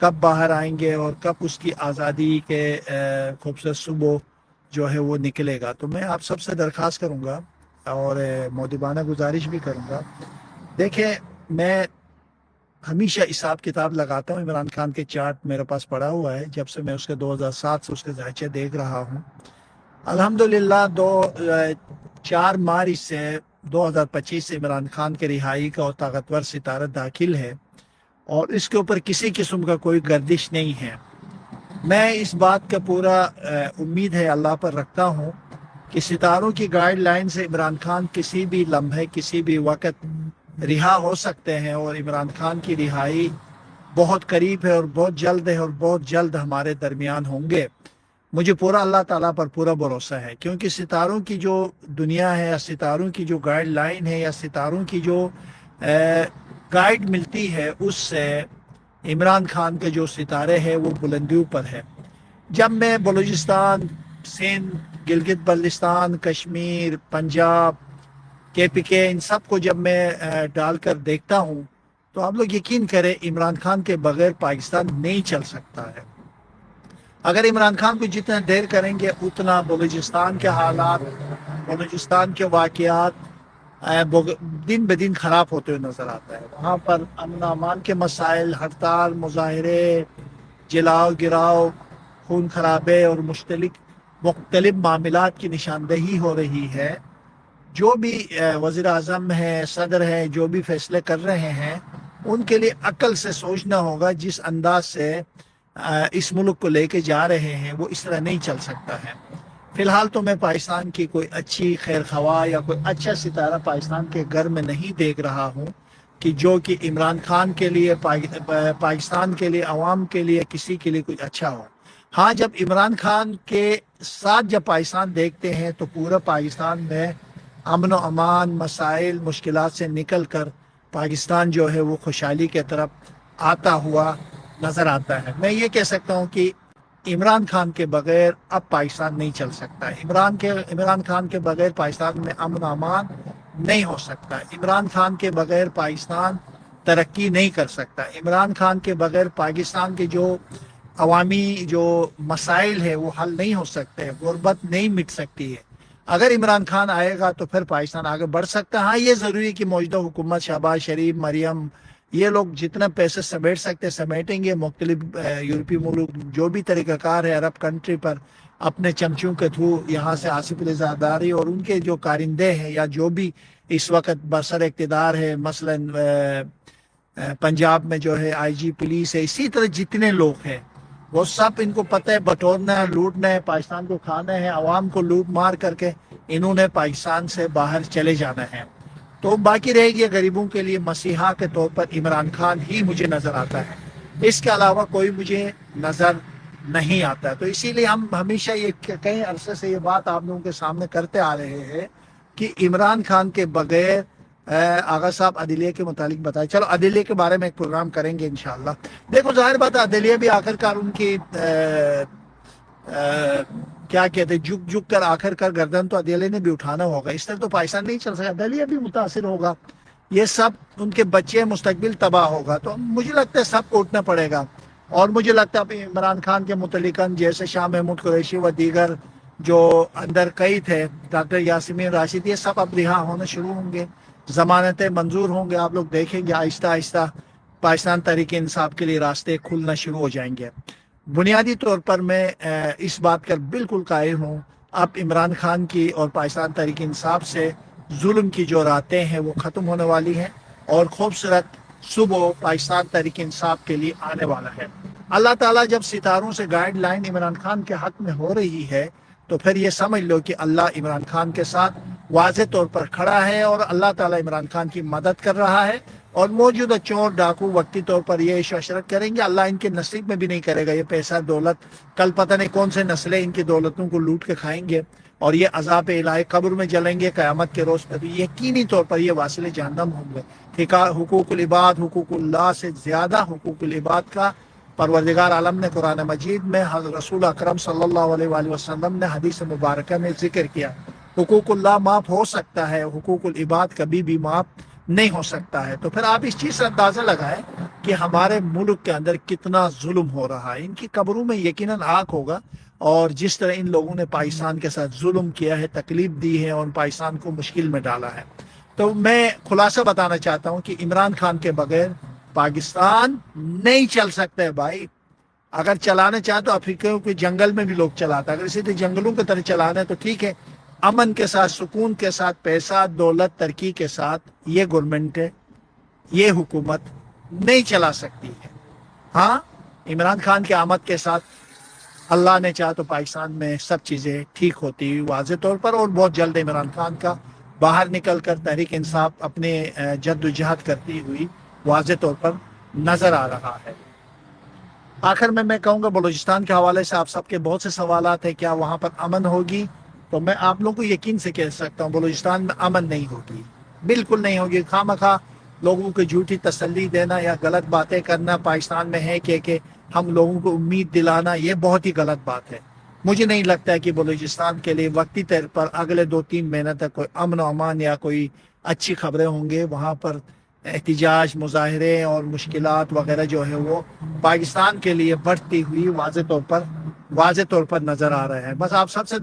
کب باہر آئیں گے اور کب اس کی آزادی کے خوبصورت صبح جو ہے وہ نکلے گا۔ تو میں آپ سب سے درخواست کروں گا اور مؤدبانہ گزارش بھی کروں گا، دیکھیں میں ہمیشہ حساب کتاب لگاتا ہوں۔ عمران خان کے چارٹ میرے پاس پڑا ہوا ہے، جب سے میں اس کے 2007 سے اس کے ذائچے دیکھ رہا ہوں۔ الحمدللہ 4 مارچ سے 2025 سے عمران خان کے رہائی کا اور طاقتور ستارہ داخل ہے، اور اس کے اوپر کسی قسم کا کوئی گردش نہیں ہے۔ میں اس بات کا پورا امید ہے اللہ پر رکھتا ہوں کہ ستاروں کی گائیڈ لائن سے عمران خان کسی بھی لمحے کسی بھی وقت رہا ہو سکتے ہیں، اور عمران خان کی رہائی بہت قریب ہے اور بہت جلد ہے، اور بہت جلد ہمارے درمیان ہوں گے۔ مجھے پورا اللہ تعالیٰ پر پورا بھروسہ ہے، کیونکہ ستاروں کی جو دنیا ہے، یا ستاروں کی جو گائیڈ لائن ہے، یا ستاروں کی جو گائیڈ ملتی ہے، اس سے عمران خان کے جو ستارے ہیں وہ بلندیوں پر ہے۔ جب میں بلوچستان، سندھ، گلگت بلتستان، کشمیر، پنجاب، KPK ان سب کو جب میں ڈال کر دیکھتا ہوں، تو آپ لوگ یقین کریں عمران خان کے بغیر پاکستان نہیں چل سکتا ہے۔ اگر عمران خان کو جتنا دیر کریں گے، اتنا بلوچستان کے حالات، بلوچستان کے واقعات دن بدن خراب ہوتے ہوئے نظر آتا ہے۔ وہاں پر امن و امان کے مسائل، ہڑتال، مظاہرے، جلاؤ گراؤ، خون خرابے اور مختلف معاملات کی نشاندہی ہو رہی ہے۔ جو بھی وزیر اعظم ہے، صدر ہے، جو بھی فیصلے کر رہے ہیں، ان کے لیے عقل سے سوچنا ہوگا۔ جس انداز سے اس ملک کو لے کے جا رہے ہیں، وہ اس طرح نہیں چل سکتا ہے۔ فی الحال تو میں پاکستان کی کوئی اچھی خیر خواہ یا کوئی اچھا ستارہ پاکستان کے گھر میں نہیں دیکھ رہا ہوں کہ جو کہ عمران خان کے لیے، پاکستان کے لیے، عوام کے لیے، کسی کے لیے کچھ اچھا ہو۔ ہاں، جب عمران خان کے ساتھ جب پاکستان دیکھتے ہیں تو پورا پاکستان میں امن و امان، مسائل، مشکلات سے نکل کر پاکستان جو ہے وہ خوشحالی کے طرف آتا ہوا نظر آتا ہے۔ میں یہ کہہ سکتا ہوں کہ عمران خان کے بغیر اب پاکستان نہیں چل سکتا۔ عمران خان کے بغیر پاکستان میں امن و امان نہیں ہو سکتا۔ عمران خان کے بغیر پاکستان ترقی نہیں کر سکتا۔ عمران خان کے بغیر پاکستان کے جو عوامی جو مسائل ہے وہ حل نہیں ہو سکتے، غربت نہیں مٹ سکتی ہے۔ اگر عمران خان آئے گا تو پھر پاکستان آگے بڑھ سکتا ہے۔ ہاں، یہ ضروری ہے کہ موجودہ حکومت، شہباز شریف، مریم، یہ لوگ جتنا پیسے سمیٹ سکتے سمیٹیں گے۔ مختلف یورپی ملک جو بھی طریقہ کار ہے عرب کنٹری پر اپنے چمچوں کے تھرو یہاں سے آصف علی زرداری اور ان کے جو کارندے ہیں، یا جو بھی اس وقت برسر اقتدار ہے، مثلا پنجاب میں جو ہے IG پولیس ہے، اسی طرح جتنے لوگ ہیں وہ سب ان کو پتہ ہے بٹورنا ہے، لوٹنا ہے، پاکستان کو کھانا ہے، عوام کو لوٹ مار کر کے انہوں نے پاکستان سے باہر چلے جانا ہے۔ تو باقی رہے گی غریبوں کے لیے مسیحا کے طور پر عمران خان ہی مجھے نظر آتا ہے، اس کے علاوہ کوئی مجھے نظر نہیں آتا۔ تو اسی لیے ہم ہمیشہ یہ کئی عرصے سے یہ بات آپ لوگوں کے سامنے کرتے آ رہے ہیں کہ عمران خان کے بغیر آغا صاحب عدلیہ کے متعلق بتائیں۔ چلو عدلیہ کے بارے میں ایک پروگرام کریں گے انشاءاللہ۔ دیکھو ظاہر بات ہے، عدلیہ بھی آخر کار ان کی کیا کہتے ہیں، جھک کر آخر کار گردن تو عدلیہ نے بھی اٹھانا ہوگا۔ اس طرح تو پاکستان نہیں چل سکتا، عدلیہ بھی متاثر ہوگا، یہ سب ان کے بچے مستقبل تباہ ہوگا۔ تو مجھے لگتا ہے سب کو اٹھنا پڑے گا، اور مجھے لگتا ہے عمران خان کے متعلق جیسے شاہ محمود قریشی و دیگر جو اندر قید تھے، ڈاکٹر یاسمین راشد، یہ سب اب رہا ہونا شروع ہوں گے، ضمانتیں منظور ہوں گے۔ آپ لوگ دیکھیں گے آہستہ آہستہ پاکستان تحریک انصاف کے لیے راستے کھلنا شروع ہو جائیں گے۔ بنیادی طور پر میں اس بات کا بالکل قائل ہوں، اب عمران خان کی اور پاکستان تحریک انصاف سے ظلم کی جو راتیں ہیں وہ ختم ہونے والی ہیں، اور خوبصورت صبح پاکستان تحریک انصاف کے لیے آنے والا ہے۔ اللہ تعالیٰ جب ستاروں سے گائیڈ لائن عمران خان کے حق میں ہو رہی ہے، تو پھر یہ سمجھ لو کہ اللہ عمران خان کے ساتھ واضح طور پر کھڑا ہے، اور اللہ تعالیٰ عمران خان کی مدد کر رہا ہے۔ اور موجودہ چور ڈاکو وقتی طور پر یہ عیش و عشرت کریں گے، اللہ ان کے نصیب میں بھی نہیں کرے گا یہ پیسہ دولت۔ کل پتہ نہیں کون سے نسلیں ان کی دولتوں کو لوٹ کے کھائیں گے، اور یہ عذاب الہی قبر میں جلیں گے قیامت کے روز پر، یقینی طور پر یہ واصل جہنم ہوں گے۔ حقوق العباد، حقوق اللہ سے زیادہ حقوق العباد کا پروردگار عالم نے قرآن مجید میں، حضرت رسول اکرم صلی اللہ علیہ وآلہ وسلم نے حدیث مبارکہ میں ذکر کیا۔ حقوق اللہ معاف ہو سکتا ہے، حقوق العباد کبھی بھی معاف نہیں ہو سکتا ہے۔ تو پھر آپ اس چیز سے اندازہ لگائیں کہ کہ ہمارے ملک کے اندر کتنا ظلم ہو رہا ہے. ان کی قبروں میں یقیناً آگ ہوگا، اور جس طرح ان لوگوں نے پاکستان کے ساتھ ظلم کیا ہے، تکلیف دی ہے اور پاکستان کو مشکل میں ڈالا ہے. تو میں خلاصہ بتانا چاہتا ہوں کہ عمران خان کے بغیر پاکستان نہیں چل سکتا ہے بھائی. اگر چلانا چاہے تو افریقہ کے جنگل میں بھی لوگ چلاتا ہے، اگر اسی طرح جنگلوں کی طرح چلانا ہے تو ٹھیک ہے. امن کے ساتھ، سکون کے ساتھ، پیسہ دولت ترقی کے ساتھ یہ گورنمنٹ ہے، یہ حکومت نہیں چلا سکتی ہے. ہاں، عمران خان کی آمد کے ساتھ اللہ نے چاہا تو پاکستان میں سب چیزیں ٹھیک ہوتی ہوئی واضح طور پر، اور بہت جلد عمران خان کا باہر نکل کر تحریک انصاف اپنے جد و جہد کرتی ہوئی واضح طور پر نظر آ رہا ہے. آخر میں کہوں گا بلوچستان کے حوالے سے آپ سب کے بہت سے سوالات ہیں، کیا وہاں پر امن ہوگی؟ تو میں آپ لوگوں کو یقین سے کہہ سکتا ہوں بلوچستان میں امن نہیں ہوگی، بالکل نہیں ہوگی. خواہ مخواہ لوگوں کو جھوٹی تسلی دینا یا غلط باتیں کرنا پاکستان میں ہے کہ ہم لوگوں کو امید دلانا، یہ بہت ہی غلط بات ہے. مجھے نہیں لگتا ہے کہ بلوچستان کے لیے وقتی طور پر اگلے 2-3 مہینے تک کوئی امن و امان یا کوئی اچھی خبریں ہوں گے. وہاں پر احتجاج، مظاہرے اور مشکلات وغیرہ جو ہے وہ پاکستان کے لیے بڑھتی ہوئی واضح طور پر نظر آ رہے ہیں. بس آپ سب سے